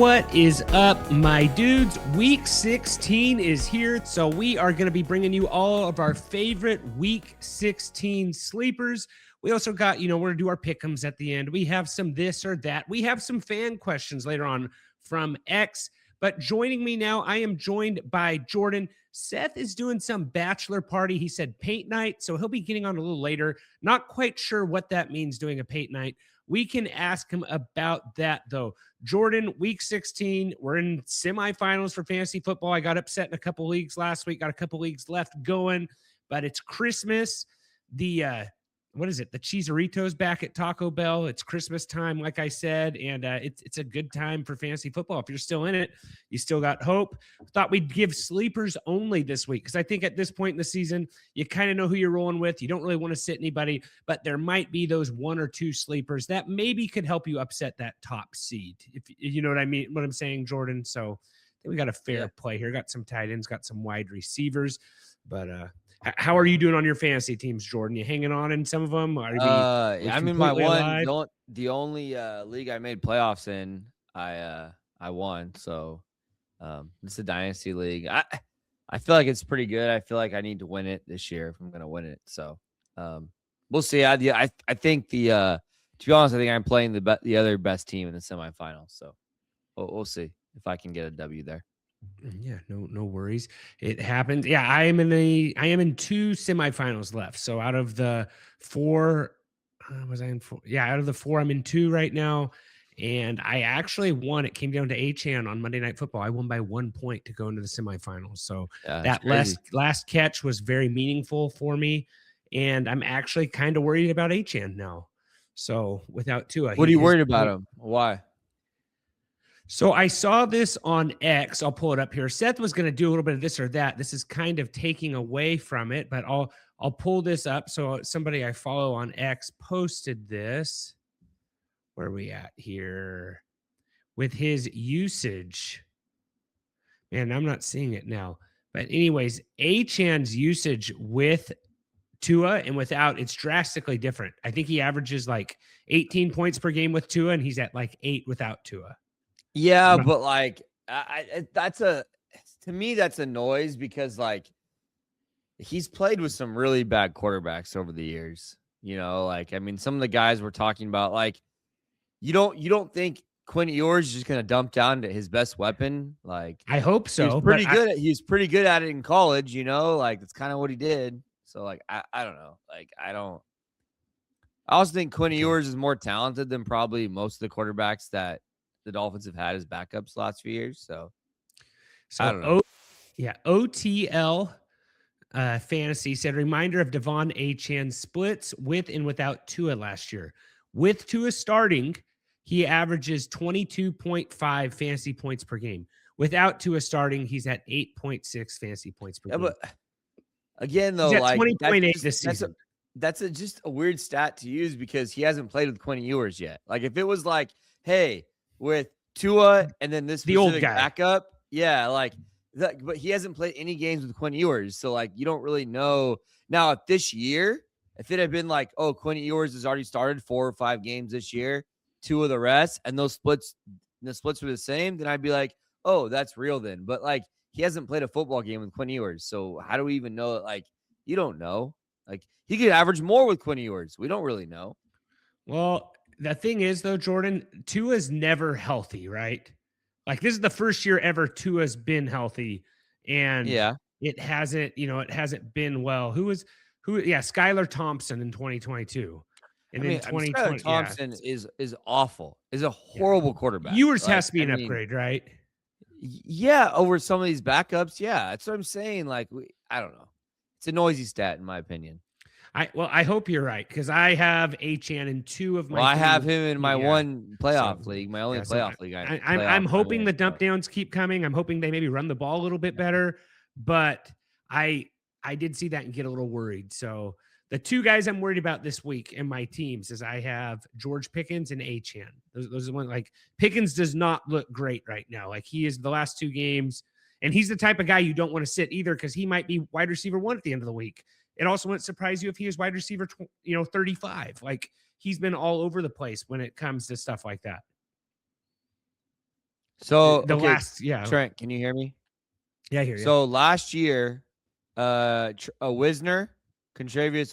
What is up, my dudes? Week 16 is here, so we are going to be bringing you all of our favorite Week 16 sleepers. We also got, we're going to do our pick'ems at the end. We have some this or that. We have some fan questions later on from X. But joining me now, I am joined by Jordan. Seth is doing some bachelor party. He said paint night, so he'll be getting on a little later. Not quite sure what that means, doing a paint night. We can ask him about that, though. Jordan, week 16, we're in semifinals for fantasy football. I got upset in a couple leagues last week, got a couple leagues left going, but it's Christmas. What is it? The Cheeseritos back at Taco Bell. It's Christmas time, like I said, and it's a good time for fantasy football. If you're still in it, you still got hope. Thought we'd give sleepers only this week because I think at this point in the season, you kind of know who you're rolling with. You don't really want to sit anybody, but there might be those one or two sleepers that maybe could help you upset that top seed. If you know what I mean, what I'm saying, Jordan. So I think we got a fair play here. Got some tight ends, got some wide receivers, but how are you doing on your fantasy teams, Jordan? You hanging on in some of them? I'm in my one. The only league I made playoffs in, I won. So it's a dynasty league. I feel like it's pretty good. I feel like I need to win it this year if I'm going to win it. So we'll see. I think to be honest, I think I'm playing the other best team in the semifinals. So we'll see if I can get a W there. Yeah, no worries. It happens. Yeah, I am in two semifinals left. So out of the four, was I in four? Yeah, out of the four, I'm in two right now. And I actually won. It came down to Achane on Monday Night Football. I won by 1 point to go into the semifinals. So that last catch was very meaningful for me. And I'm actually kind of worried about Achane now. So without Tua. What are you worried about him? Why? So I saw this on X. I'll pull it up here. Seth was going to do a little bit of this or that. This is kind of taking away from it, but I'll pull this up. So somebody I follow on X posted this. Where are we at here? With his usage. Man, I'm not seeing it now. But anyways, Achane's usage with Tua and without, it's drastically different. I think he averages like 18 points per game with Tua, and he's at like 8 without Tua. Yeah, but like to me that's a noise because like he's played with some really bad quarterbacks over the years. Like I mean, some of the guys we're talking about, like you don't think Quinn Ewers is just gonna dump down to his best weapon? Like I hope so. He's pretty good at it in college. Like that's kind of what he did. So like I don't know. Like I also think Quinn Ewers is more talented than probably most of the quarterbacks that the Dolphins have had as backups the last few years. So I don't know. OTL Fantasy said, reminder of Devon Achane splits with and without Tua last year. With Tua starting, he averages 22.5 fantasy points per game. Without Tua starting, he's at 8.6 fantasy points per game. But again, though, he's at like 20.8 this season. That's just a weird stat to use because he hasn't played with Quinn Ewers yet. Like if it was like, hey, with Tua and then this the old guy backup, yeah, like that, but he hasn't played any games with Quinn Ewers, so like you don't really know. Now, if this year, if it had been like, oh, Quinn Ewers has already started 4 or 5 games this year, 2 of the rest, and the splits were the same, then I'd be like, oh, that's real then. But like he hasn't played a football game with Quinn Ewers, so how do we even know it? Like you don't know. Like he could average more with Quinn Ewers. We don't really know. Well, the thing is, though, Jordan, Tua's never healthy, right? Like this is the first year ever Tua's been healthy, and it hasn't been well. Skylar Thompson in 2022, and then 2020. Skylar Thompson is awful. Is a horrible quarterback. Ewers has to be an upgrade, right? Yeah, over some of these backups. Yeah, that's what I'm saying. Like I don't know. It's a noisy stat in my opinion. I hope you're right because I have Achane in 2 of my. Well, I have him in my one playoff league, my only playoff league. I'm hoping the dump downs keep coming. I'm hoping they maybe run the ball a little bit better, but I did see that and get a little worried. So the 2 guys I'm worried about this week in my teams is I have George Pickens and Achane. Those are the ones. Like Pickens does not look great right now. Like he is the last 2 games, and he's the type of guy you don't want to sit either because he might be wide receiver 1 at the end of the week. It also wouldn't surprise you if he is wide receiver, 35. Like he's been all over the place when it comes to stuff like that. So, The okay, last, yeah. Trent, can you hear me? Yeah, I hear you. So last year, Contravious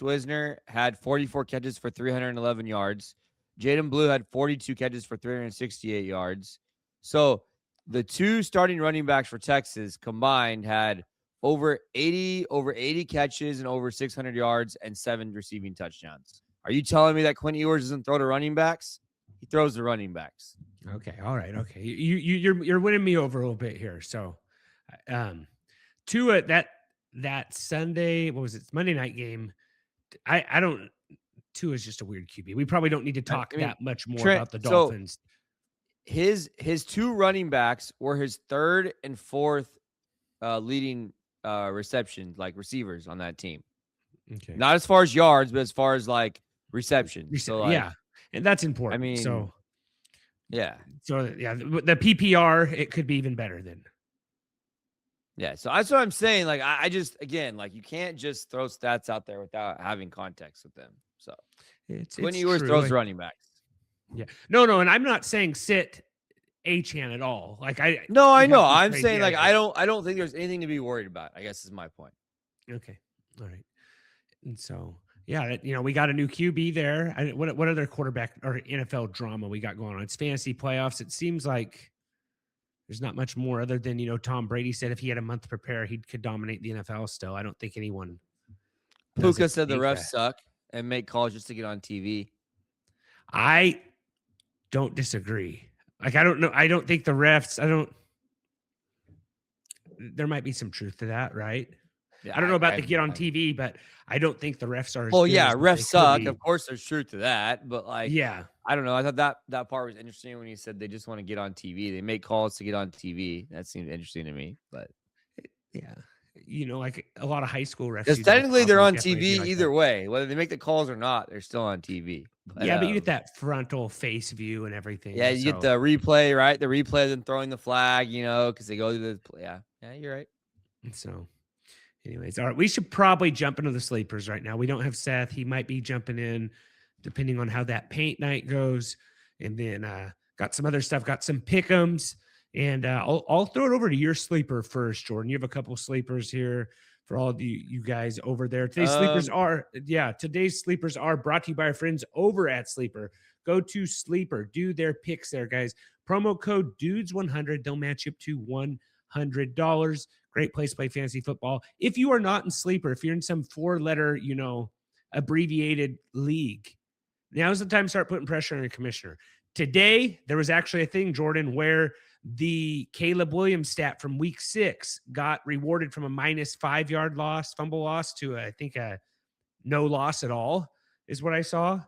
Wisner had 44 catches for 311 yards. Jaden Blue had 42 catches for 368 yards. So the two starting running backs for Texas combined had over 80 catches and over 600 yards and 7 receiving touchdowns. Are you telling me that Quinn Ewers doesn't throw to running backs? He throws to running backs. Okay, all right, okay. You're winning me over a little bit here. So, Tua, that Sunday, what was it? Monday night game. I don't. Tua is just a weird QB. We probably don't need to talk I mean, that much more Trent, about the so Dolphins. his two running backs were his third and fourth leading reception, like receivers on that team. Okay, Not as far as yards, but as far as like reception. So like, yeah, and that's I important. mean, yeah. So yeah, the PPR it could be even better than. Yeah. So that's what I'm saying. Like, I just, again, like you can't just throw stats out there without having context with them. So Quinn Ewers throws running backs. Yeah. No, and I'm not saying sit Achane at all. Like I know. I'm crazy. saying like I don't think there's anything to be worried about, I guess is my point. Okay. All right. And so yeah, we got a new QB there. What other quarterback or NFL drama we got going on? It's fantasy playoffs. It seems like there's not much more other than, Tom Brady said if he had a month to prepare, he could dominate the NFL still. I don't think anyone. Puka said the refs suck and make calls just to get on TV. I don't disagree. Like, I don't know. I don't think the refs, there might be some truth to that, right? Yeah, I don't know about the get on TV, but I don't think the refs are. Well, yeah, refs suck. Of course, there's truth to that, but like, yeah, I don't know. I thought that part was interesting when he said they just want to get on TV. They make calls to get on TV. That seemed interesting to me, but yeah, like a lot of high school refs. Because technically, they're on TV either way, whether they make the calls or not. They're still on TV. But, yeah, but you get that frontal face view and everything. Yeah, you get the replay, right? The replay of them throwing the flag, because they go to the yeah, you're right. So, anyways, all right, we should probably jump into the sleepers right now. We don't have Seth. He might be jumping in depending on how that paint night goes. And then got some other stuff, got some pick'ems. And I'll throw it over to your sleeper first, Jordan. You have a couple sleepers here for all of you guys over there. Today's sleepers are brought to you by our friends over at Sleeper. Go to Sleeper, do their picks there, guys. Promo code DUDES100. They'll match you up to $100. Great place to play fantasy football. If you are not in Sleeper, if you're in some 4-letter, abbreviated league, now's the time to start putting pressure on your commissioner. Today, there was actually a thing, Jordan, where the Caleb Williams stat from week 6 got rewarded from a -5 yard loss, fumble loss, to I think a no loss at all is what I saw.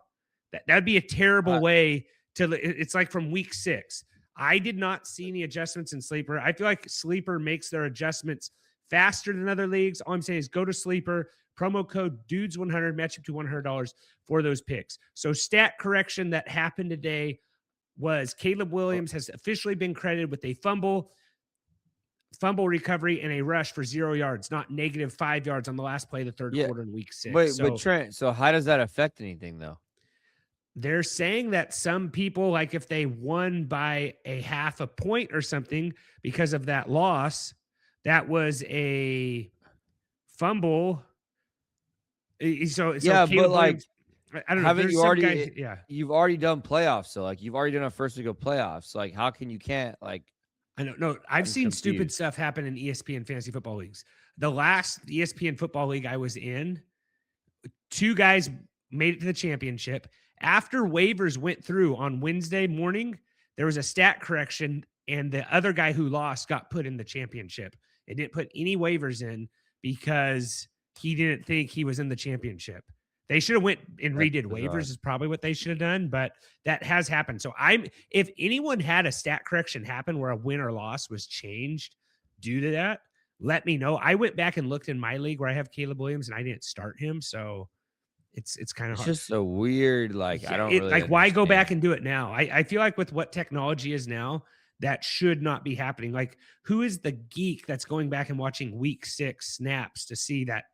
That'd be a terrible way to. It's like from week 6. I did not see any adjustments in Sleeper. I feel like Sleeper makes their adjustments faster than other leagues. All I'm saying is go to Sleeper, promo code DUDES100, match up to $100 for those picks. So stat correction that happened today was Caleb Williams has officially been credited with a fumble recovery and a rush for 0 yards, not -5 yards on the last play of the third quarter in week 6. Wait, but Trent, so how does that affect anything though? They're saying that some people, like if they won by a half a point or something because of that loss, that was a fumble. So yeah, Caleb but like, Williams, I don't know. Haven't you already? You've already done playoffs, so like you've already done a first week of playoffs. Like, how can you can't like? I don't know. I've seen stupid stuff happen in ESPN fantasy football leagues. The last ESPN football league I was in, 2 guys made it to the championship. After waivers went through on Wednesday morning, there was a stat correction, and the other guy who lost got put in the championship. It didn't put any waivers in because he didn't think he was in the championship. They should have went and redid waivers is probably what they should have done, but that has happened. So if anyone had a stat correction happen where a win or loss was changed due to that, let me know. I went back and looked in my league where I have Caleb Williams and I didn't start him. So it's kind of hard. It's just so weird. Like, I don't really like, why go back and do it now? I feel like with what technology is now, that should not be happening. Like, who is the geek that's going back and watching week 6 snaps to see that,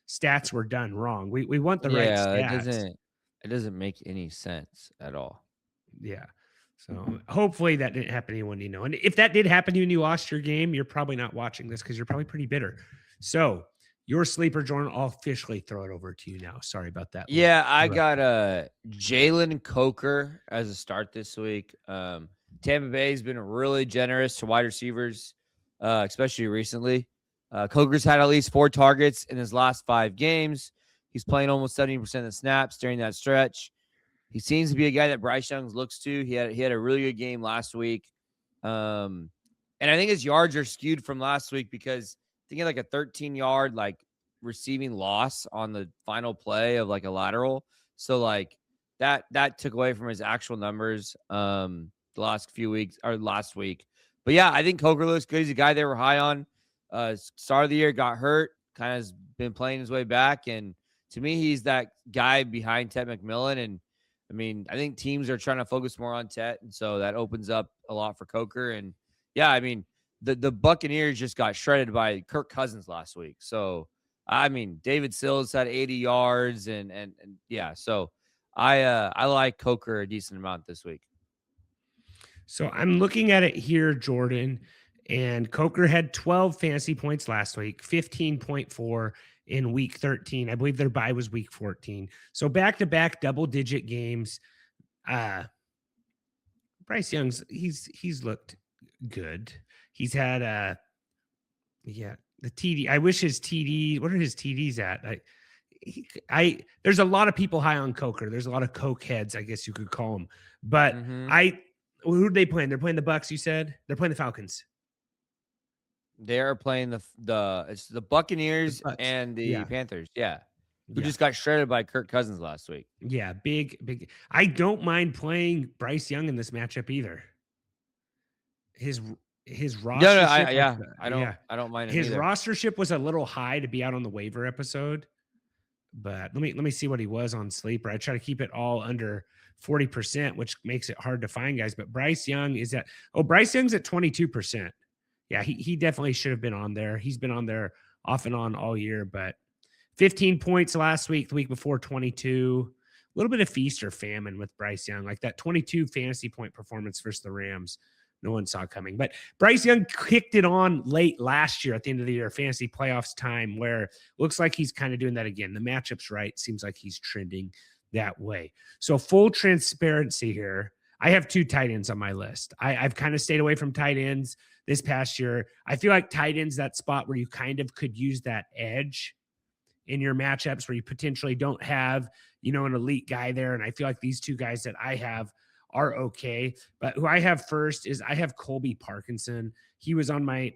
stats were done wrong? We want the right stats. It doesn't make any sense at all. Yeah. So hopefully that didn't happen to anyone you know. And if that did happen to you and you lost your game, you're probably not watching this because you're probably pretty bitter. So your sleeper, Jordan, I'll officially throw it over to you now. Sorry about that. Yeah, I got Jalen Coker as a start this week. Tampa Bay's been really generous to wide receivers, especially recently. Coker's had at least 4 targets in his last 5 games. He's playing almost 70% of the snaps during that stretch. He seems to be a guy that Bryce Young looks to. He had a really good game last week. And I think his yards are skewed from last week because I think he had like a 13-yard receiving loss on the final play of like a lateral. So like that took away from his actual numbers the last few weeks or last week. But yeah, I think Coker looks good. He's a guy they were high on. Start of the year, got hurt, kind of has been playing his way back. And to me, he's that guy behind Ted McMillan. And I mean, I think teams are trying to focus more on Tet, and so that opens up a lot for Coker. And yeah, I mean, the Buccaneers just got shredded by Kirk Cousins last week. So I mean, David Sills had 80 yards, and yeah, so I like Coker a decent amount this week. So I'm looking at it here, Jordan, and Coker had 12 fantasy points last week, 15.4 in week 13. I believe their bye was week 14. So back-to-back double-digit games. Bryce Young's he's looked good. He's had the TD. I wish his TD. What are his TDs at? There's a lot of people high on Coker. There's a lot of Coke heads, I guess you could call them. But who are they playing? They're playing the Bucks. You said they're playing the Falcons. They are playing the Buccaneers and the Panthers. Yeah. Who just got shredded by Kirk Cousins last week. Yeah, big. I don't mind playing Bryce Young in this matchup either. His roster. I don't mind. His rostership was a little high to be out on the waiver episode, but let me see what he was on Sleeper. I try to keep it all under 40%, which makes it hard to find guys. But Bryce Young is at Bryce Young's at 22%. Yeah, he definitely should have been on there. He's been on there off and on all year, but 15 points last week, the week before 22. A little bit of feast or famine with Bryce Young, like that 22 fantasy point performance versus the Rams. No one saw coming. But Bryce Young kicked it on late last year at the end of the year, fantasy playoffs time, where looks like he's kind of doing that again. The matchup's right. Seems like he's trending that way. So full transparency here. I have 2 tight ends on my list. I've kind of stayed away from tight ends this past year. I feel like tight ends, that spot where you kind of could use that edge in your matchups where you potentially don't have, an elite guy there. And I feel like these 2 guys that I have are okay. But who I have first is I have Colby Parkinson. He was on my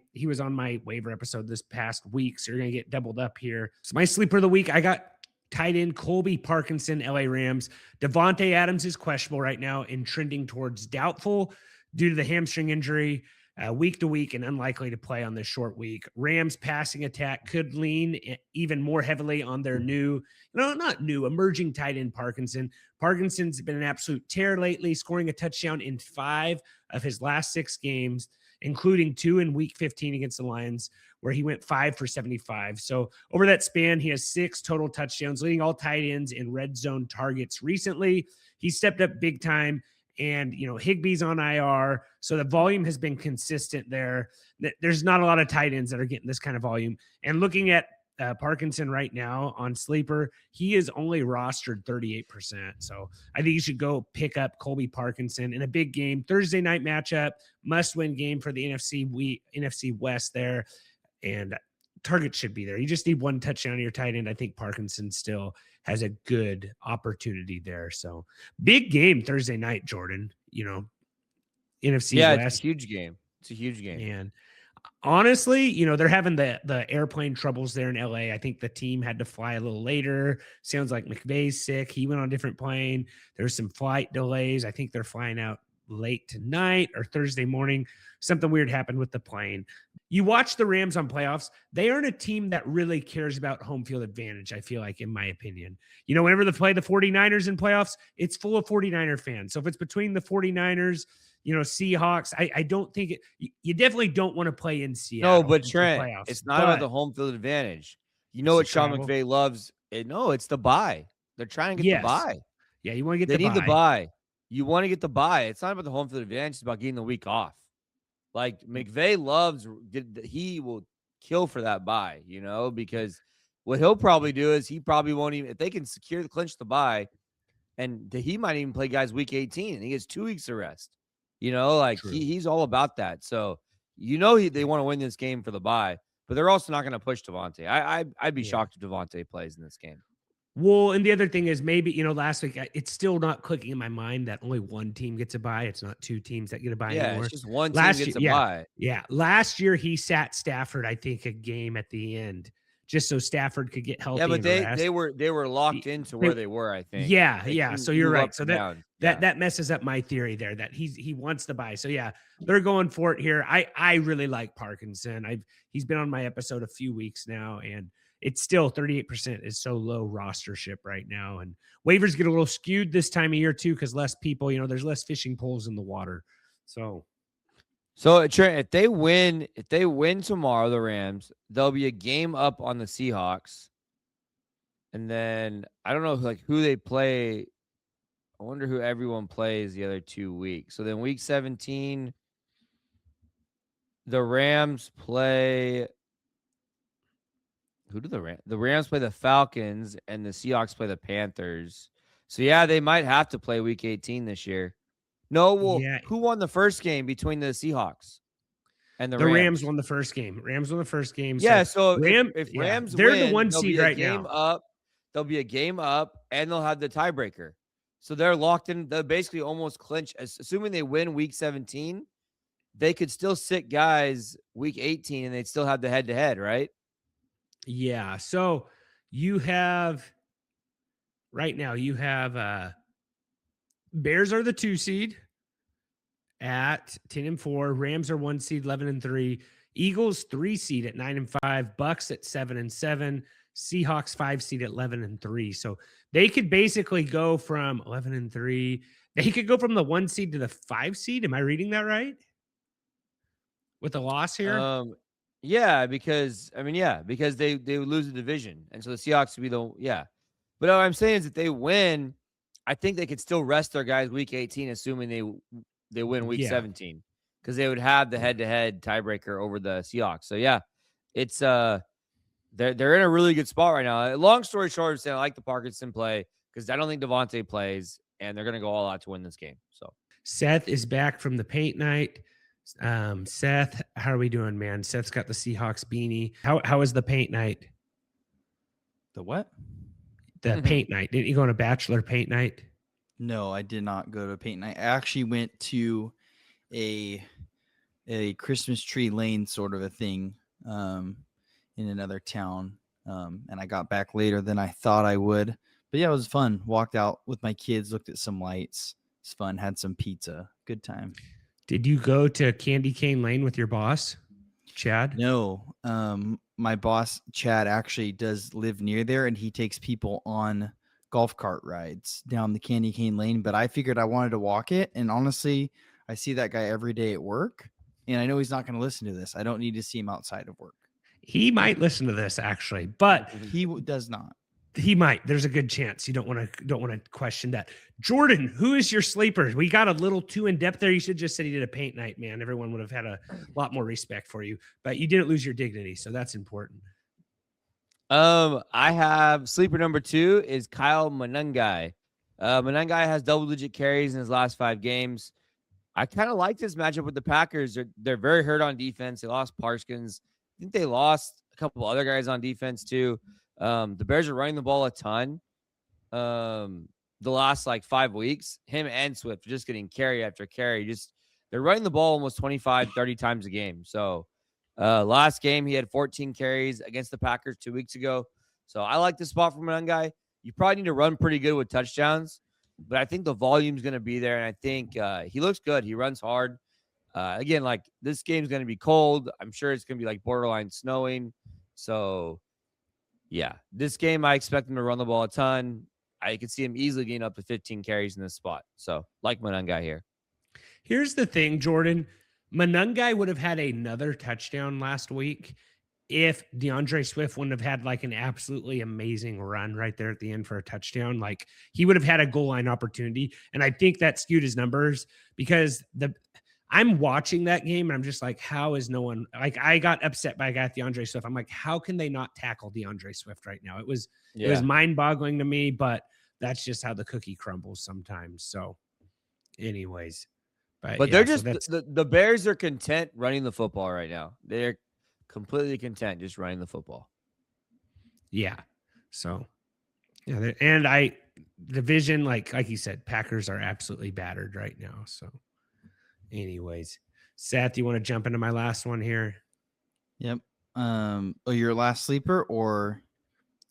waiver episode this past week. So you're going to get doubled up here. So my sleeper of the week, I got tight end Colby Parkinson, LA Rams. Devontae Adams is questionable right now and trending towards doubtful due to the hamstring injury. Week to week and unlikely to play on this short week. Rams passing attack could lean even more heavily on their emerging tight end Parkinson. Parkinson's been an absolute tear lately, scoring a touchdown in 5 of his last 6 games, including 2 in week 15 against the Lions, where he went 5 for 75. So over that span, he has 6 total touchdowns, leading all tight ends in red zone targets recently. He stepped up big time. And, Higbee's on IR. So the volume has been consistent there. There's not a lot of tight ends that are getting this kind of volume. And looking at Parkinson right now on Sleeper, he is only rostered 38%. So I think you should go pick up Colby Parkinson in a big game. Thursday night matchup, must-win game for the NFC West there. And target should be there. You just need 1 touchdown on your tight end. I think Parkinson still has a good opportunity there. So big game Thursday night, Jordan, NFC West. It's a huge game. It's a huge game. And honestly, they're having the airplane troubles there in LA. I think the team had to fly a little later. Sounds like McVay's sick. He went on a different plane. There's some flight delays. I think they're flying out late tonight or Thursday morning. Something weird happened with the plane. You watch the Rams on playoffs, they aren't a team that really cares about home field advantage, I feel like, in my opinion. Whenever they play the 49ers in playoffs, it's full of 49er fans. So if it's between the 49ers, Seahawks, I don't think you definitely don't want to play in Seattle. No, but Trent, it's not about the home field advantage. You know what Sean McVay loves? No, it's the bye. They're trying to get the bye. Yeah, you want to get the bye. They need the bye. you want to get the bye. It's not about the home field advantage. It's about getting the week off. Like McVay he will kill for that bye, because what he'll probably do is he probably won't even, if they can clinch the bye, and he might even play guys week 18 and he gets 2 weeks of rest. True. He's all about that. So, they want to win this game for the bye, but they're also not going to push Devontae. I'd be shocked if Devontae plays in this game. Well, and the other thing is maybe, last week, it's still not clicking in my mind that only one team gets a bye. It's not 2 teams that get a bye anymore. It's just one team gets a bye. Yeah. Last year, he sat Stafford, I think, a game at the end just so Stafford could get healthy. Yeah, but they were locked into where they were, I think. Yeah. So you're right. So that messes up my theory there that he wants to buy. So yeah, they're going for it here. I really like Parkinson. He's been on my episode a few weeks now, and it's still 38% is so low rostership right now. And waivers get a little skewed this time of year too, because less people, there's less fishing poles in the water. So Trent, if they win tomorrow, the Rams, there'll be a game up on the Seahawks. And then I don't know who they play. I wonder who everyone plays the other 2 weeks. So then week 17, the Rams play. Who do the Rams? The Rams play the Falcons and the Seahawks play the Panthers. So yeah, they might have to play week 18 this year. No, who won the first game between the Seahawks and the Rams? Rams won the first game. Yeah, so if Rams they're win, the 1 seed right now. There'll be a game up, and they'll have the tiebreaker. So they're locked in. They'll basically almost clinch. Assuming they win week 17, they could still sit guys week 18, and they'd still have the head-to-head, right? Yeah. So you have right now, Bears are the 2 seed at 10-4. Rams are 1 seed, 11-3. Eagles 3 seed at 9-5. Bucks at 7-7. Seahawks 5 seed at 11-3. So they could basically go from 11-3. They could go from the 1 seed to the 5 seed. Am I reading that right? With a loss here? Yeah, because they would lose the division, and so the Seahawks would be But what I'm saying is, if they win, I think they could still rest their guys week 18, assuming they win week 17, because they would have the head-to-head tiebreaker over the Seahawks. So yeah, it's they're in a really good spot right now. Long story short, I'm saying I like the Parkinson play because I don't think Devontae plays, and they're going to go all out to win this game. So Seth is back from the paint night. Seth, how are we doing, man? Seth's got the Seahawks beanie. How was the paint night? The what? The paint night. Didn't you go on a bachelor paint night? No, I did not go to paint night. I actually went to a Christmas tree lane sort of a thing in another town. And I got back later than I thought I would. But yeah, it was fun. Walked out with my kids, looked at some lights. It's fun. Had some pizza. Good time. Did you go to Candy Cane Lane with your boss, Chad? No. My boss, Chad, actually does live near there, and he takes people on golf cart rides down the Candy Cane Lane. But I figured I wanted to walk it. And honestly, I see that guy every day at work, and I know he's not going to listen to this. I don't need to see him outside of work. He might listen to this, actually, but he does not. He might. There's a good chance. You don't want to question that. Jordan, who is your sleeper? We got a little too in depth there. You should just said he did a paint night, man. Everyone would have had a lot more respect for you, but you didn't lose your dignity, so that's important. I have sleeper number 2 is Kyle Monangai. Monangai has double-digit carries in his last 5 games. I kind of like this matchup with the Packers. They're very hurt on defense. They lost Parsons. I think they lost a couple other guys on defense too. The Bears are running the ball a ton. The last 5 weeks, him and Swift are just getting carry after carry. They're running the ball almost 25, 30 times a game. So last game, he had 14 carries against the Packers 2 weeks ago. So I like this spot from one guy. You probably need to run pretty good with touchdowns, but I think the volume's going to be there. And I think he looks good. He runs hard. Again, this game's going to be cold. I'm sure it's going to be borderline snowing. So yeah, this game, I expect him to run the ball a ton. I could see him easily getting up to 15 carries in this spot. So, Monangai here. Here's the thing, Jordan. Monangai would have had another touchdown last week if DeAndre Swift wouldn't have had like an absolutely amazing run right there at the end for a touchdown. Like he would have had a goal line opportunity. And I think that skewed his numbers because I'm watching that game and I'm just like, how is no one like I got upset by a guy at DeAndre Swift. I'm like, how can they not tackle DeAndre Swift right now? It was mind-boggling to me, but that's just how the cookie crumbles sometimes. So anyways. But they're just the Bears are content running the football right now. They're completely content just running the football. Yeah. So yeah, and division, like you said, Packers are absolutely battered right now. So anyways, Seth, you want to jump into my last one here? Yep. Your last sleeper or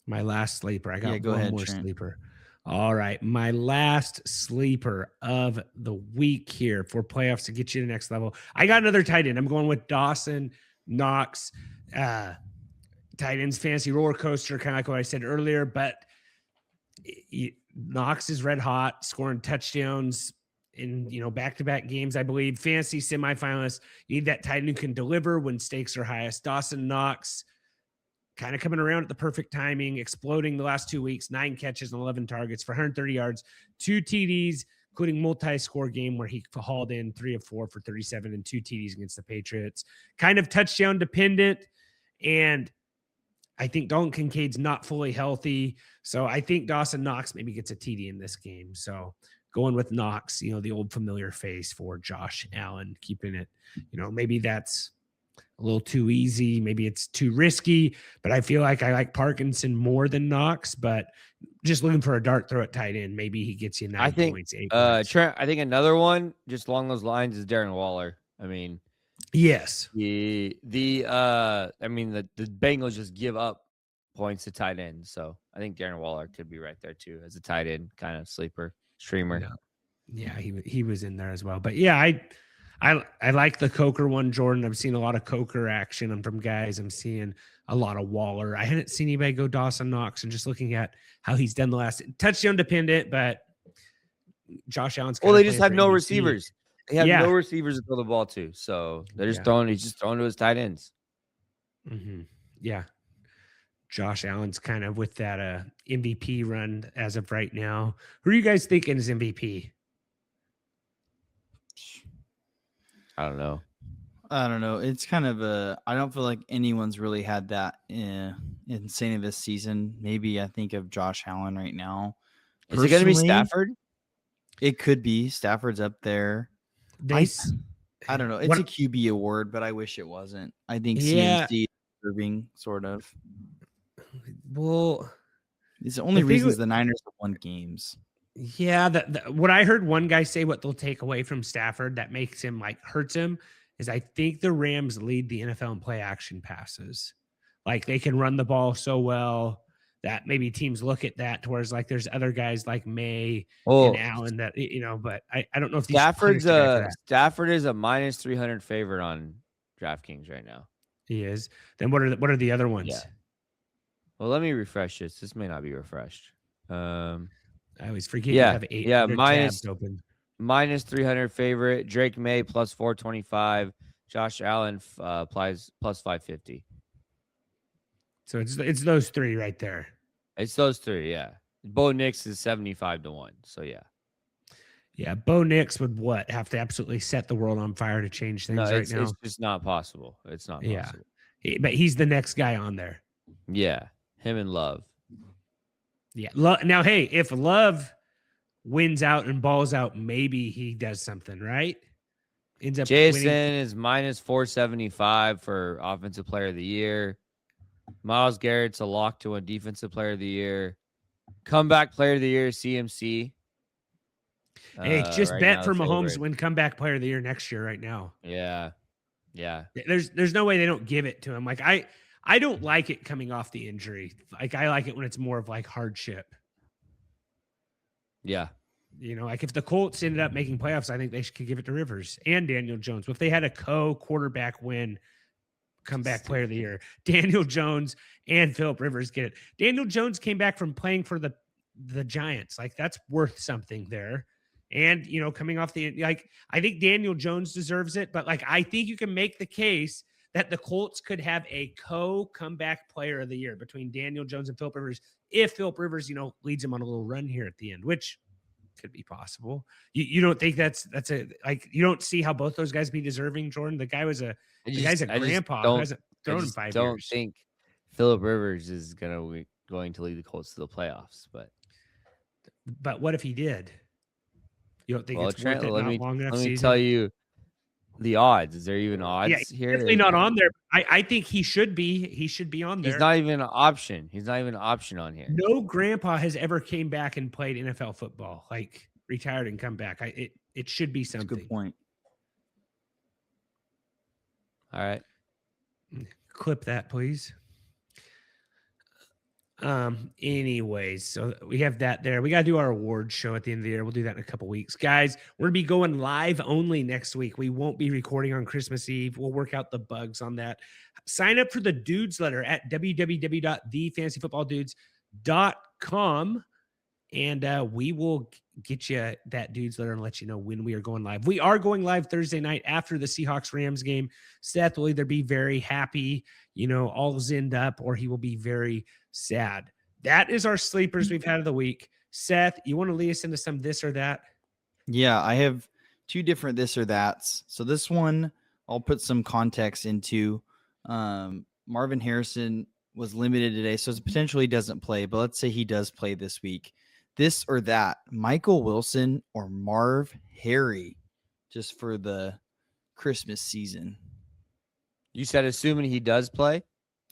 my last sleeper? I got go one ahead, more Trent. sleeper. All right. My last sleeper of the week here for playoffs to get you to the next level. I got another tight end. I'm going with Dawson Knox. Tight ends fantasy roller coaster, kind of like what I said earlier, but Knox is red hot, scoring touchdowns in back-to-back games, I believe. Fantasy semifinalists, you need that tight end who can deliver when stakes are highest. Dawson Knox kind of coming around at the perfect timing, exploding the last 2 weeks, 9 catches and 11 targets for 130 yards, 2 TDs, including multi-score game where he hauled in 3 of 4 for 37 and 2 TDs against the Patriots. Kind of touchdown dependent, and I think Dalton Kincaid's not fully healthy, so I think Dawson Knox maybe gets a TD in this game. So going with Knox, the old familiar face for Josh Allen, keeping it, maybe that's a little too easy. Maybe it's too risky, but I feel like I like Parkinson more than Knox, but just looking for a dart throw at tight end. Maybe he gets you 9 points, 8 points. Trent, I think another one just along those lines is Darren Waller. I mean, yes. The Bengals just give up points to tight end. So I think Darren Waller could be right there too as a tight end kind of sleeper streamer. No. Yeah, he was in there as well. But yeah, I like the Coker one, Jordan. I've seen a lot of Coker action from guys. I'm seeing a lot of Waller. I hadn't seen anybody go Dawson Knox, and just looking at how he's done the last touchdown dependent, but Josh Allen's they just have no MVP. receivers. They have no receivers to throw the ball to, so they're just he's just throwing to his tight ends. Mm-hmm. Yeah. Josh Allen's kind of with that MVP run as of right now. Who are you guys thinking is MVP? I don't know. It's kind of I don't feel like anyone's really had that insane of this season. Maybe I think of Josh Allen right now. Is it going to be Stafford? It could be. Stafford's up there. I don't know. It's a QB award, but I wish it wasn't. I think CMC is deserving, sort of. Well, it's the only reason is the Niners have won games. Yeah, what I heard one guy say, what they'll take away from Stafford that makes him hurts him, is I think the Rams lead the NFL in play action passes. Like they can run the ball so well that maybe teams look at that towards there's other guys like Maye and Allen that but I don't know if Stafford is a minus 300 favorite on DraftKings right now. He is. Then what are the other ones? Yeah. Well, let me refresh this. This may not be refreshed. I always forget you have 800 tabs open. Minus 300 favorite. Drake Maye plus 425. Josh Allen plus 550. So it's those three right there. It's those three, yeah. Bo Nix is 75-1. So yeah. Yeah, Bo Nix would have to absolutely set the world on fire to change things right now. It's just not possible. It's not possible. Yeah. But he's the next guy on there. Yeah. Him and Love. Yeah. Now, hey, if Love wins out and balls out, maybe he does something, right? Ends up Jason winning. is minus 475 for Offensive Player of the Year. Myles Garrett's a lock to win Defensive Player of the Year. Comeback Player of the Year, CMC. Hey, just bet for Mahomes to win Comeback Player of the Year next year right now. Yeah. Yeah. There's no way they don't give it to him. I don't like it coming off the injury. I like it when it's more of hardship. Yeah. If the Colts ended up making playoffs, I think they could give it to Rivers and Daniel Jones. If they had a co-quarterback win Comeback Player of the Year, Daniel Jones and Phillip Rivers get it. Daniel Jones came back from playing for the Giants. That's worth something there. And, coming off I think Daniel Jones deserves it, but I think you can make the case that the Colts could have a comeback player of the year between Daniel Jones and Philip Rivers if Philip Rivers, leads him on a little run here at the end, which could be possible. You don't think that's you don't see how both those guys be deserving, Jordan? The guy's a grandpa who hasn't thrown in 5 don't years. think Philip Rivers is going to lead the Colts to the playoffs, But what if he did? You don't think it's Trent, worth it? Not long enough let me season. tell you the odds. Is there even odds Yeah, here? definitely not on there. I think he should be. He should be on there. He's not even an option. He's not even an option on here. No grandpa has ever came back and played NFL football, like retired and come back. It should be something. Good point. All right. Clip that, please. Anyways, so we have that there. We got to do our awards show at the end of the year. We'll do that in a couple weeks. Guys, we're going to be going live only next week. We won't be recording on Christmas Eve. We'll work out the bugs on that. Sign up for the Dudes letter at www.thefantasyfootballdudes.com. And we will get you that Dudes letter and let you know when we are going live. We are going live Thursday night after the Seahawks-Rams game. Seth will either be very happy, all zinned up, or he will be very sad. That is our sleepers we've had of the week. Seth, you want to lead us into some this or that? Yeah, I have 2 different this or that's. So this one, I'll put some context into. Marvin Harrison was limited today, so potentially doesn't play, but let's say he does play this week. This or that, Michael Wilson or Marv Harry, just for the Christmas season. You said assuming he does play?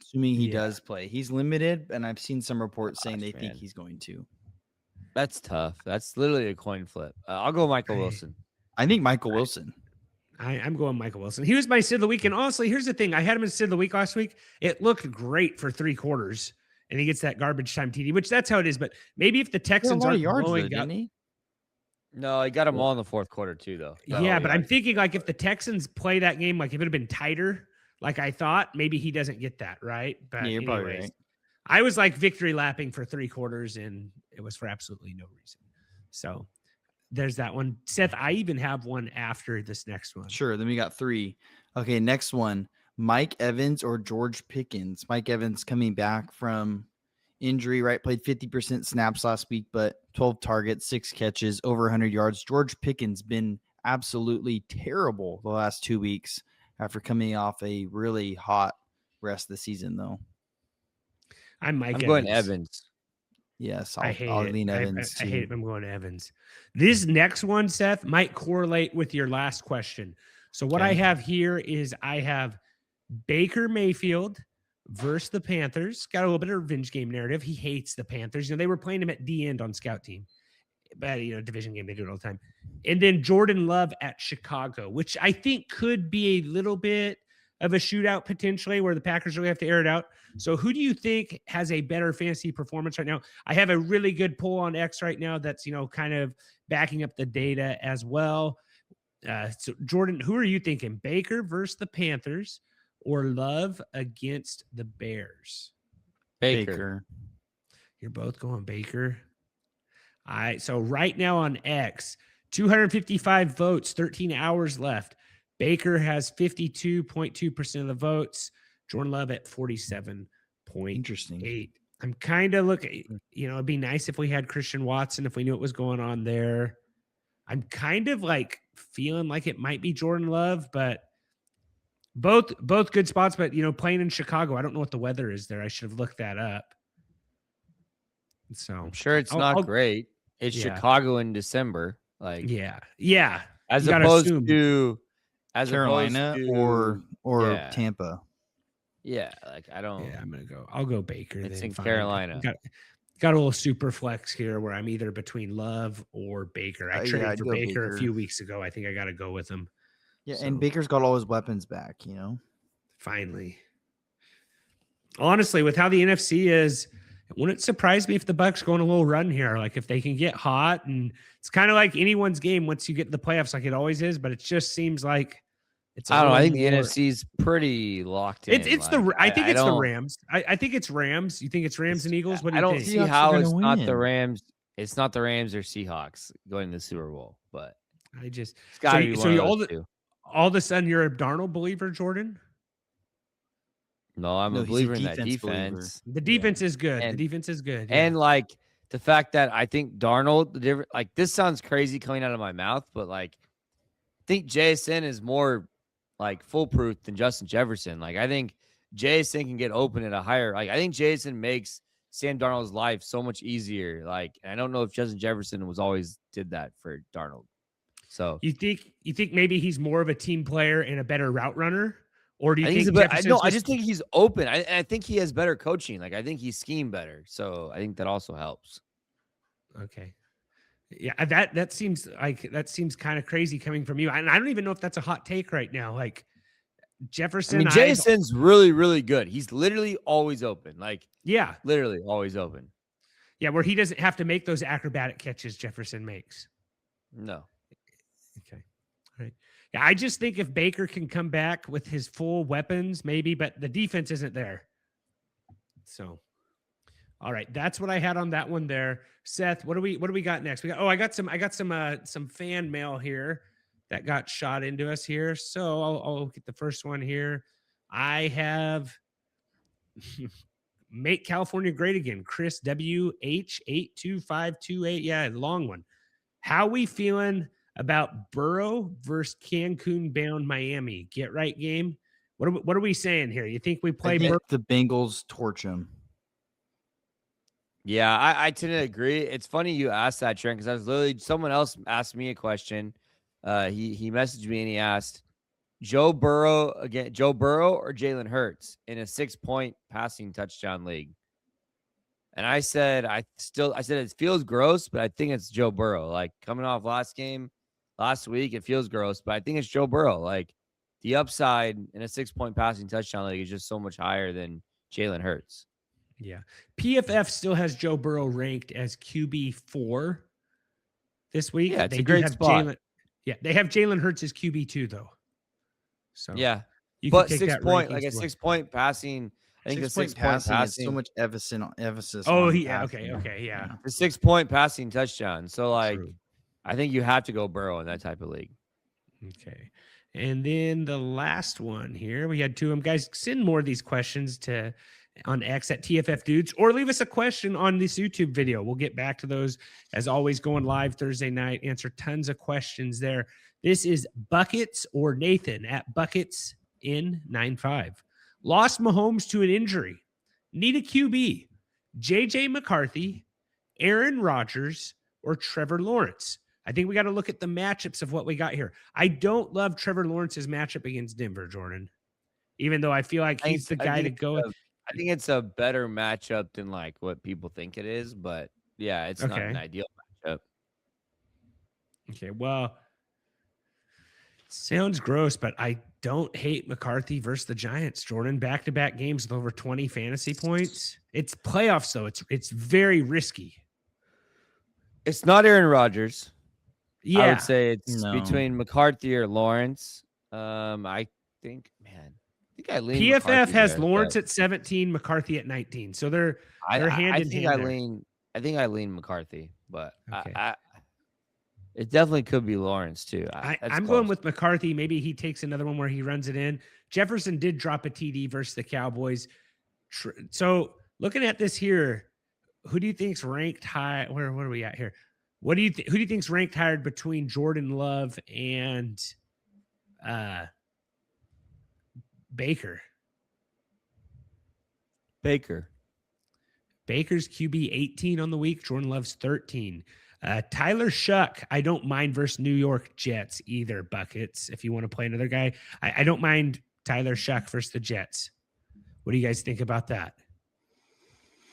Assuming he does play. He's limited, and I've seen some reports saying they think he's going to. That's tough. That's literally a coin flip. I'll go Michael Wilson. I think Michael Wilson. I'm going Michael Wilson. He was my Sid of the week. And honestly, here's the thing. I had him in Sid of the week last week. It looked great for 3 quarters. And he gets that garbage time TD, which that's how it is. But maybe if the Texans aren't blowing up. No, he got them all in the 4th quarter too, though. Yeah, but I'm thinking if the Texans play that game, if it had been tighter, like I thought, maybe he doesn't get that, right? But yeah, you're probably right. I was victory lapping for 3 quarters, and it was for absolutely no reason. So there's that one. Seth, I even have one after this next one. Sure. Then we got 3. Okay, next one. Mike Evans or George Pickens. Mike Evans coming back from injury, right? Played 50% snaps last week, but 12 targets, 6 catches, over 100 yards. George Pickens been absolutely terrible the last 2 weeks after coming off a really hot rest of the season, though. I'm going Evans. Yes, I'll lean Evans too. I hate it. I'm going Evans. This next one, Seth, might correlate with your last question. So what I have here is I have Baker Mayfield versus the Panthers. Got a little bit of revenge game narrative. He hates the Panthers. They were playing him at the end on scout team. But, division game, they do it all the time. And then Jordan Love at Chicago, which I think could be a little bit of a shootout potentially where the Packers really have to air it out. So who do you think has a better fantasy performance right now? I have a really good poll on X right now that's, kind of backing up the data as well. So Jordan, who are you thinking? Baker versus the Panthers or Love against the Bears? Baker. You're both going Baker. All right. So right now on X, 255 votes, 13 hours left. Baker has 52.2% of the votes. Jordan Love at 47.8. Interesting. I'm kind of looking, it'd be nice if we had Christian Watson, if we knew what was going on there. I'm kind of feeling like it might be Jordan Love, but both good spots. But, playing in Chicago, I don't know what the weather is there. I should have looked that up. So I'm sure it's not great. It's Chicago in December. Yeah. As opposed to Carolina or Tampa. Yeah, I don't. Yeah, I'll go Baker. It's in Carolina. Got a little super flex here where I'm either between Love or Baker. I traded for Baker a few weeks ago. I think I got to go with him. Yeah, and Baker's got all his weapons back, Finally. Honestly, with how the NFC is, it wouldn't surprise me if the Bucs go on a little run here. If they can get hot, and it's kind of like anyone's game once you get to the playoffs, like it always is. But it just seems like it's. I don't know. I think the NFC is pretty locked in. I think it's the Rams. I think it's Rams. You think it's Rams and Eagles? What do you think? I don't see how it's not the Rams. It's not the Rams or Seahawks going to the Super Bowl, but I just it's got to be one of those two. All of a sudden you're a Darnold believer, Jordan? No, I'm a No, he's a believer in that defense believer. defense. The defense is good. And- The defense is good. And like the fact that I think Darnold, the different, like this sounds crazy coming out of my mouth, but like I think JSN is more like foolproof than Justin Jefferson. Like I think JSN can get open at a higher. Like I think JSN makes Sam Darnold's life so much easier. Like I don't know if Justin Jefferson was always did that for Darnold. So you think maybe he's more of a team player and a better route runner, or do you I think think he's Jefferson's I just think he's open. I think he has better coaching. Like I think he's schemed better. So I think that also helps. okay? Yeah, that seems kind of crazy coming from you, and I don't even know if that's a hot take right now. Like I Jefferson, mean, Jason's really, really good. He's literally always open. Like yeah, literally always open. where he doesn't have to make those acrobatic catches Jefferson makes. No. Okay. All right. Yeah, I just think if Baker can come back with his full weapons, maybe, but the defense isn't there. So, all right, that's what I had on that one there. Seth, what do we got next? I got some fan mail here that got shot into us here. So I'll get the first one here. I have Make California Great Again, Chris WH82528. Yeah, long one. How we feeling about Burrow versus Cancun bound Miami? Get right game. What are we saying here? You think we play I think Burrow? the Bengals torch him. Yeah, I tend to agree. It's funny you asked that, Trent, because I was literally someone else asked me a question. He messaged me and he asked Joe Burrow or Jalen Hurts in a 6-point passing touchdown league. And I said it feels gross, but I think it's Joe Burrow. Like coming off last week, it feels gross, but I think it's Joe Burrow. Like the upside in a 6-point passing touchdown league is just so much higher than Jalen Hurts. Yeah. PFF still has Joe Burrow ranked as QB4 this week. Yeah, it's they a great have spot. They have Jalen Hurts as QB2 though. So yeah, you but can take 6 that point, ranking like a split. 6-point passing. I think the 6-point passing is passing so much emphasis. Oh, on yeah. passing. Okay. Yeah. the 6-point passing touchdown. So like, True. I think you have to go Burrow in that type of league. Okay. And then the last one here, we had two of them. Guys, send more of these questions on X at TFF Dudes, or leave us a question on this YouTube video. We'll get back to those. As always, going live Thursday night, answer tons of questions there. This is Buckets or Nathan at Buckets in 95. Lost Mahomes to an injury. Need a QB. JJ McCarthy, Aaron Rodgers, or Trevor Lawrence. I think we got to look at the matchups of what we got here. I don't love Trevor Lawrence's matchup against Denver, Jordan, even though I feel like he's the guy to go. I think it's a better matchup than like what people think it is, but yeah, it's not an ideal matchup. Okay, well, sounds gross, but I don't hate McCarthy versus the Giants, Jordan. Back-to-back games with over 20 fantasy points. It's playoffs, though. It's very risky. It's not Aaron Rodgers. Yeah. I would say it's between McCarthy or Lawrence. I think I lean PFF McCarthy has there, Lawrence at 17, McCarthy at 19. So they're hand in hand. I think I lean McCarthy, but okay. it definitely could be Lawrence too. I'm going with McCarthy. Maybe he takes another one where he runs it in. Jefferson did drop a TD versus the Cowboys. So looking at this here, who do you think's ranked high? What are we at here? Who do you think's ranked higher between Jordan Love and Baker? Baker's QB 18 on the week. Jordan Love's 13. Tyler Shuck, I don't mind versus New York Jets either. Buckets, if you want to play another guy. I don't mind Tyler Shuck versus the Jets. What do you guys think about that?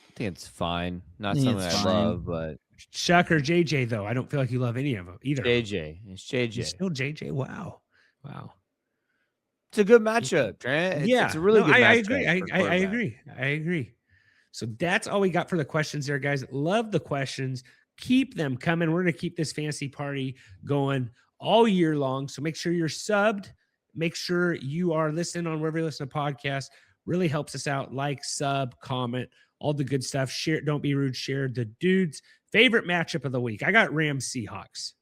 I think it's fine. Not something I love, but Shuck or JJ, though. I don't feel like you love any of them either. JJ. It's JJ. It's still JJ. Wow. It's a good matchup, Trent. It's a really good matchup. I agree. So that's all we got for the questions there, guys. Love the questions. Keep them coming. We're going to keep this fantasy party going all year long. So make sure you're subbed. Make sure you are listening on wherever you listen to podcasts. Really helps us out. Like, sub, comment, all the good stuff. Share. Don't be rude. Share the dudes' favorite matchup of the week. I got Rams Seahawks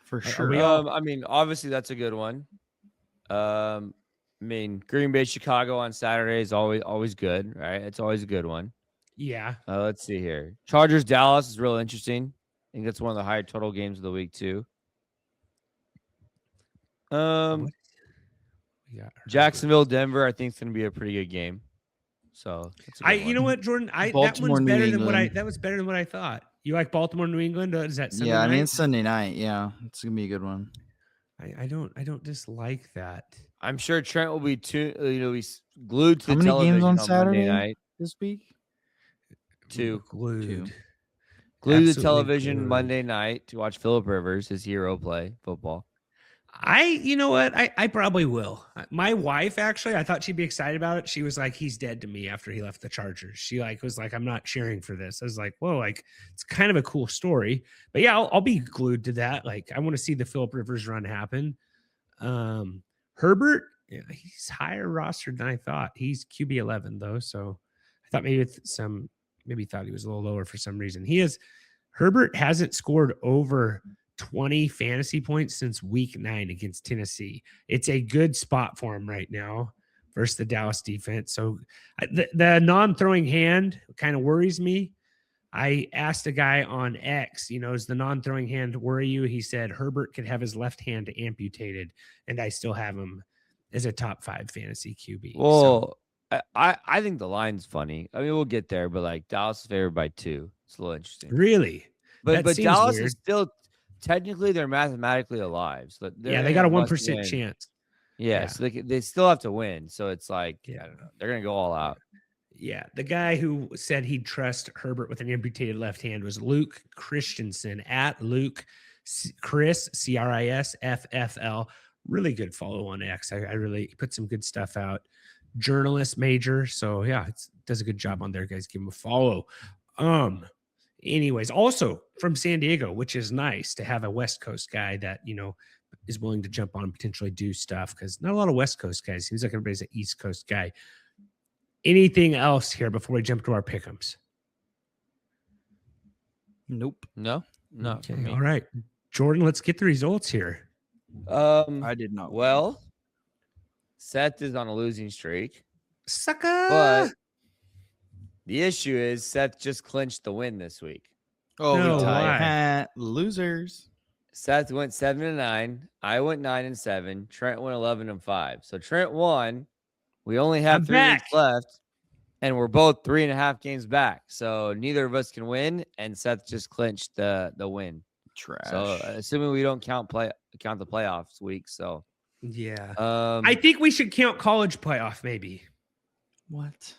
for sure. I mean, obviously that's a good one. I mean, Green Bay, Chicago on Saturday is always good, right? It's always a good one. Yeah. Let's see here. Chargers, Dallas is real interesting. I think that's one of the higher total games of the week too. What? Yeah. Jacksonville, Denver, I think it's going to be a pretty good game. So that's a good one. You know what, Jordan? That Baltimore, one's New better than England. that was better than what I thought. You like Baltimore, New England? Is that Sunday Yeah, I mean night? it's Sunday night. Yeah, it's gonna be a good one. I don't dislike that. I'm sure Trent will be he's glued to How the many television games on Monday Saturday night. this week? Two. Glued. Glued to the Absolutely television glued. Monday night to watch Phillip Rivers, his hero, play football. You know what? I probably will. My wife, actually, I thought she'd be excited about it. She was like, he's dead to me after he left the Chargers. She was like, I'm not cheering for this. I was like, whoa, it's kind of a cool story. But yeah, I'll be glued to that. I want to see the Phillip Rivers run happen. Herbert, yeah, he's higher rostered than I thought. He's QB 11 though, so I thought maybe thought he was a little lower for some reason. Herbert hasn't scored over 20 fantasy points since week 9 against Tennessee. It's a good spot for him right now versus the Dallas defense. So the non-throwing hand kind of worries me. I asked a guy on X, is the non-throwing hand worry you? He said Herbert could have his left hand amputated, and I still have him as a top 5 fantasy QB. Well, I think the line's funny. I mean, we'll get there, but Dallas is favored by 2. It's a little interesting. Really? But That seems Dallas weird. is still technically they're mathematically alive. So they got a 1% chance. Yeah, so they still have to win. So it's I Yeah. don't know. They're gonna go all out. Yeah, the guy who said he'd trust Herbert with an amputated left hand was Luke Christensen at Luke Chris Chris FFL. Really good follow on X. I really put some good stuff out. Journalist major, so yeah, it does a good job on there, guys. Give him a follow. Anyways, also from San Diego, which is nice to have a West Coast guy that is willing to jump on and potentially do stuff because not a lot of West Coast guys. Seems like everybody's an East Coast guy. Anything else here before we jump to our pick'ems? Nope. No. Okay. All right, Jordan. Let's get the results here. I did not. Well, Seth is on a losing streak, sucker. But the issue is Seth just clinched the win this week. Oh, No, we why? tied. Losers. Seth went 7-9. I went 9-7. Trent went 11-5. So Trent won. We only have I'm 3 weeks left, and we're both 3.5 games back. So neither of us can win, and Seth just clinched the win. Trash. So assuming we don't count the playoffs week. So Yeah. I I think we should count college playoff, maybe. What?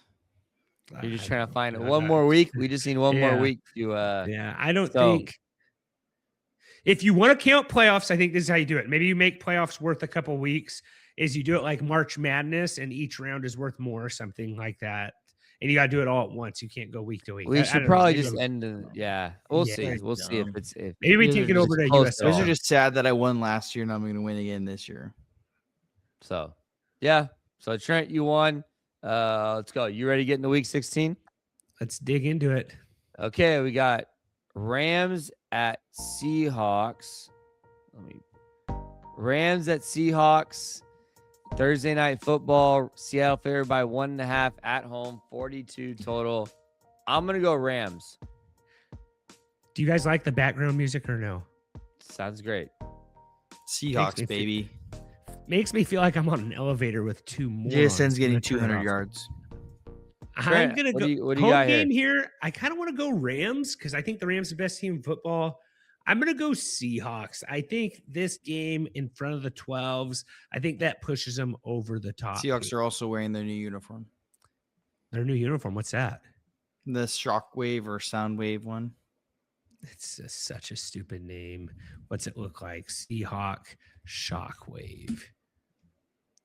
You're just trying to find one more week. We just need one more week to. Yeah, I don't think. If you want to count playoffs, I think this is how you do it. Maybe you make playoffs worth a couple weeks. Is you do it like March Madness, and each round is worth more, or something like that. And you got to do it all at once. You can't go week to week. We should probably just end. We'll see. We'll see if it's. Maybe we take it over to US. Those are just sad that I won last year and I'm going to win again this year. So, yeah. So Trent, you won. Let's go. You ready to get into week 16? Let's dig into it. Okay, we got Rams at Seahawks. Rams at Seahawks. Thursday night football. Seattle favored by 1.5 at home. 42 total. I'm gonna go Rams. Do you guys like the background music or no? Sounds great. Seahawks, baby. Makes me feel like I'm on an elevator with two more. JSN's getting 200 yards. I'm gonna go what do you home got game here. I kind of want to go Rams because I think the Rams are the best team in football. I'm gonna go Seahawks. I think this game in front of the 12s, I think that pushes them over the top. Seahawks are also wearing their new uniform. Their new uniform. What's that? The Shockwave or Soundwave one. It's such a stupid name. What's it look like? Seahawk Shockwave.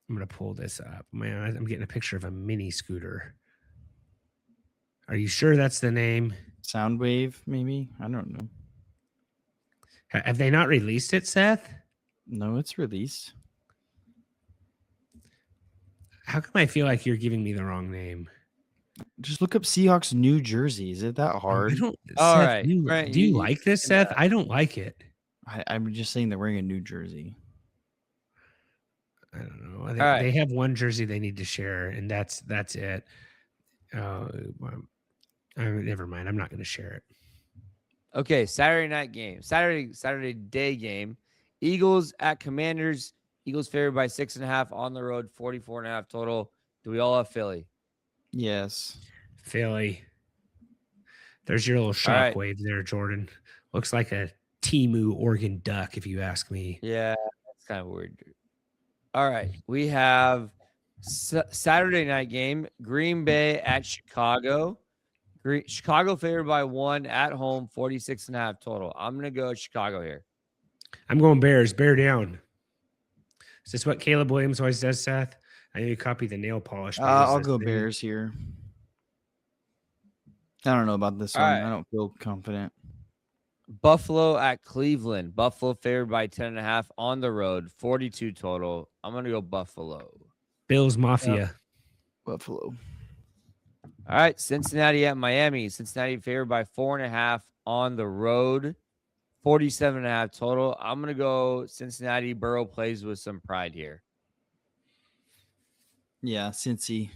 I'm gonna pull this up. Man, I'm getting a picture of a mini scooter. Are you sure that's the name? Soundwave, maybe? I don't know. Have they not released it, Seth? No, it's released. How come I feel like you're giving me the wrong name? Just look up Seahawks New Jersey. Is it that hard? All Seth, right. Do you like this, Seth? I don't like it. I'm just saying they're wearing a New Jersey. I don't know. All right. They have one jersey they need to share, and that's it. Never mind. I'm not going to share it. Okay, Saturday night game. Saturday day game. Eagles at Commanders. Eagles favored by 6.5 on the road, 44.5 total. Do we all have Philly? Yes. Philly. There's your little All right. shockwave there, Jordan. Looks like a Temu Oregon duck, if you ask me. Yeah, that's kind of weird. All right. We have Saturday night game. Green Bay at Chicago. Chicago favored by 1 at home, 46.5 total. I'm going to go Chicago here. I'm going Bears. Bear down. Is this what Caleb Williams always does, Seth? I need to copy the nail polish. but I'll is this go thing- Bears here. I don't know about this All one. right. I don't feel confident. Buffalo at Cleveland. Buffalo favored by 10.5 on the road, 42 total. I'm going to go Buffalo. Bills Mafia. Yep. Buffalo. All right. Cincinnati at Miami. Cincinnati favored by 4.5 on the road, 47.5 total. I'm going to go Cincinnati. Burrow plays with some pride here. Yeah, Cincy.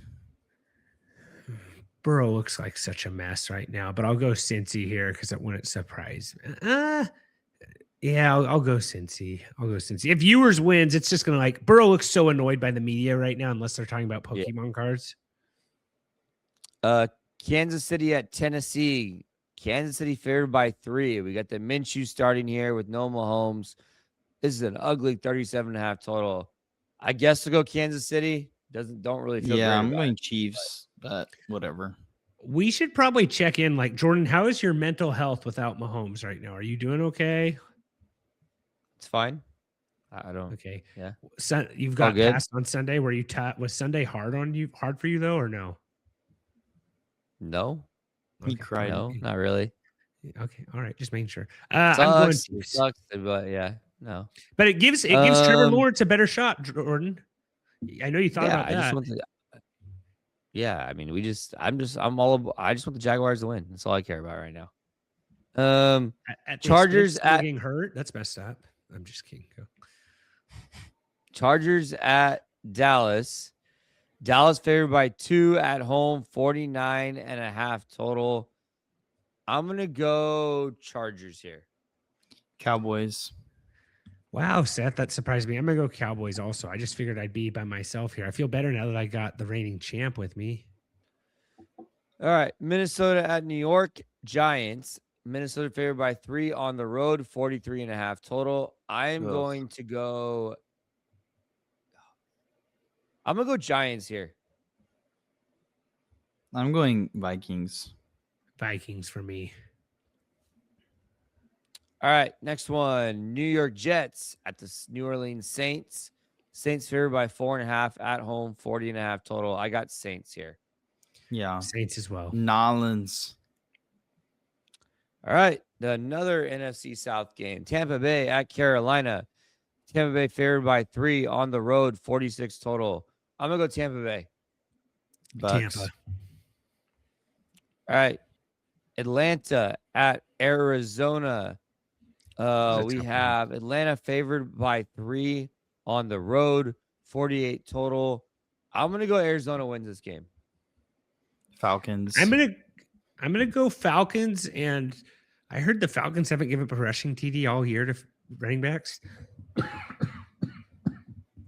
Burrow looks like such a mess right now, but I'll go Cincy here because it wouldn't surprise me. Yeah, I'll go Cincy. I'll go Cincy. If viewers wins, it's just going to like Burrow looks so annoyed by the media right now, unless they're talking about Pokemon cards. Kansas City at Tennessee. Kansas City favored by 3. We got the Minshew starting here with no Mahomes. This is an ugly 37.5 total. I guess to go Kansas City. Don't really feel Yeah, great I'm about going it. Chiefs, but whatever. We should probably check in. Like, Jordan, how is your mental health without Mahomes right now? Are you doing okay? It's fine. I don't. Okay. Yeah. You've All got good. passed on Sunday. Were you was Sunday hard for you though, or no? No. He cried. No, not really. Okay. All right. Just making sure. Sucks. I'm going It Chiefs. sucks, but yeah, no. But it gives Trevor Lawrence a better shot, Jordan. I know you thought about that. I mean, I just want the Jaguars to win. That's all I care about right now. At Chargers still getting hurt. That's messed up. I'm just kidding. Go. Chargers at Dallas. Dallas favored by 2 at home, 49.5 total. I'm going to go Chargers here. Cowboys. Wow, Seth, that surprised me. I'm going to go Cowboys also. I just figured I'd be by myself here. I feel better now that I got the reigning champ with me. All right. Minnesota at New York. Giants. Minnesota favored by 3 on the road, 43.5 total. I'm going to go Giants here. I'm going Vikings. Vikings for me. All right, next one. New York Jets at the New Orleans Saints. Saints favored by 4.5 at home, 40.5 total. I got Saints here. Yeah. Saints as well. Nolans. All right, another NFC South game. Tampa Bay at Carolina. Tampa Bay favored by 3 on the road, 46 total. I'm going to go Tampa Bay. Bucks. Tampa. All right. Atlanta at Arizona. We have Atlanta favored by 3 on the road, 48 total. I'm going to go Arizona wins this game. Falcons. I'm gonna go Falcons, and I heard the Falcons haven't given up a rushing TD all year to running backs.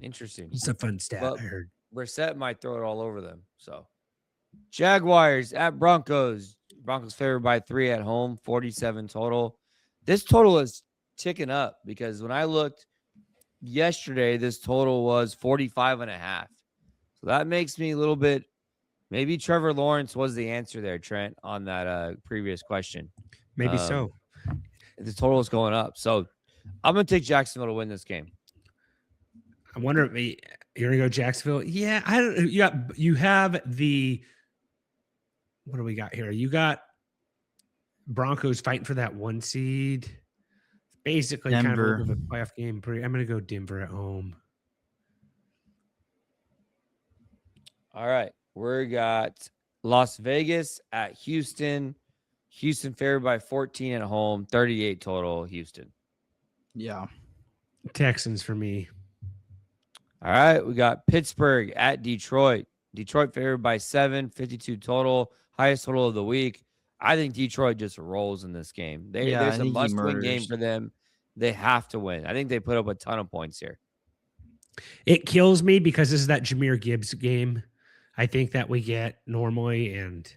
Interesting. It's a fun stat. But I heard. Brissett might throw it all over them. So, Jaguars at Broncos. Broncos favored by 3 at home, 47 total. This total is ticking up because when I looked yesterday, this total was 45.5. So that makes me a little bit. Maybe Trevor Lawrence was the answer there, Trent, on that previous question. Maybe so. The total is going up. So I'm going to take Jacksonville to win this game. I wonder if you're gonna go Jacksonville. Yeah, I don't. You have the. What do we got here? You got Broncos fighting for that 1 seed. Basically, kind of a little bit of a playoff game. I'm gonna go Denver at home. All right. We got Las Vegas at Houston. Houston favored by 14 at home, 38 total. Houston. Yeah. Texans for me. All right, we got Pittsburgh at Detroit. Detroit favored by 7, 52 total, highest total of the week. I think Detroit just rolls in this game. Yeah, There's I a think he must-win game murders. for them. They have to win. I think they put up a ton of points here. It kills me because this is that Jahmyr Gibbs game. I think that we get normally, and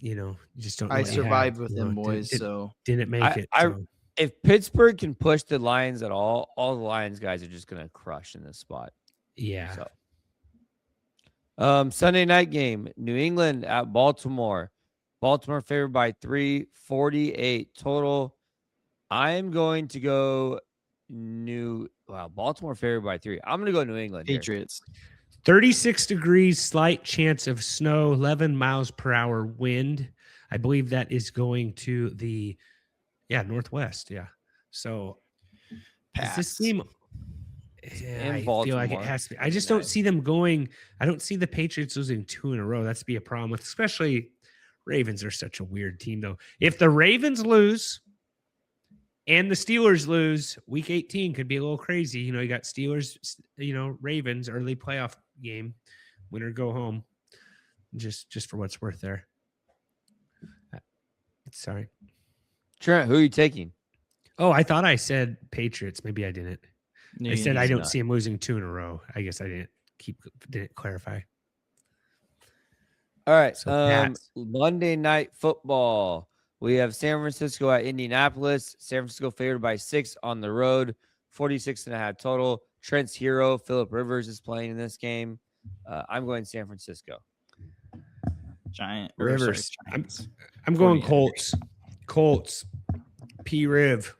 you just don't know. I what you survived have, with you know, him, boys. So didn't make it. So. If Pittsburgh can push the Lions at all the Lions guys are just gonna crush in this spot. Yeah. So, Sunday night game, New England at Baltimore. Baltimore favored by 3, 48 total. I am going to go Baltimore favored by 3. I'm gonna go New England here. Patriots. 36 degrees, slight chance of snow, 11 miles per hour wind. I believe that is going to the northwest. Yeah. So does this seem I feel like it has to be. I just don't see them going. I don't see the Patriots losing 2 in a row. That's be a problem with, especially Ravens are such a weird team, though. If the Ravens lose and the Steelers lose, week 18 could be a little crazy. You got Steelers, Ravens early playoff game, winner go home. Just for what's worth there. Sorry. Trent, who are you taking? Oh, I thought I said Patriots. Maybe I didn't. No, I said I don't not. see him losing 2 in a row. I guess I didn't clarify. All right. So Monday Night Football. We have San Francisco at Indianapolis. San Francisco favored by 6 on the road, 46.5 total. Trent's hero, Phillip Rivers, is playing in this game. I'm going San Francisco. Rivers. I'm going Colts. Colts. P-Riv.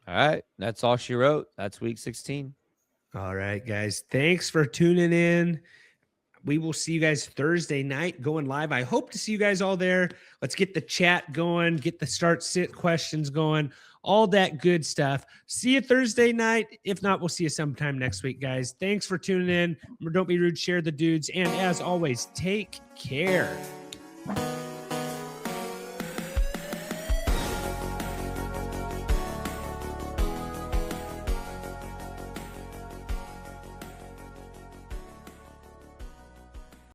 All right. That's all she wrote. That's week 16. All right, guys. Thanks for tuning in. We will see you guys Thursday night going live. I hope to see you guys all there. Let's get the chat going, get the start sit questions going, all that good stuff. See you Thursday night. If not, we'll see you sometime next week, guys. Thanks for tuning in. Remember, don't be rude. Share the dudes. And as always, take care.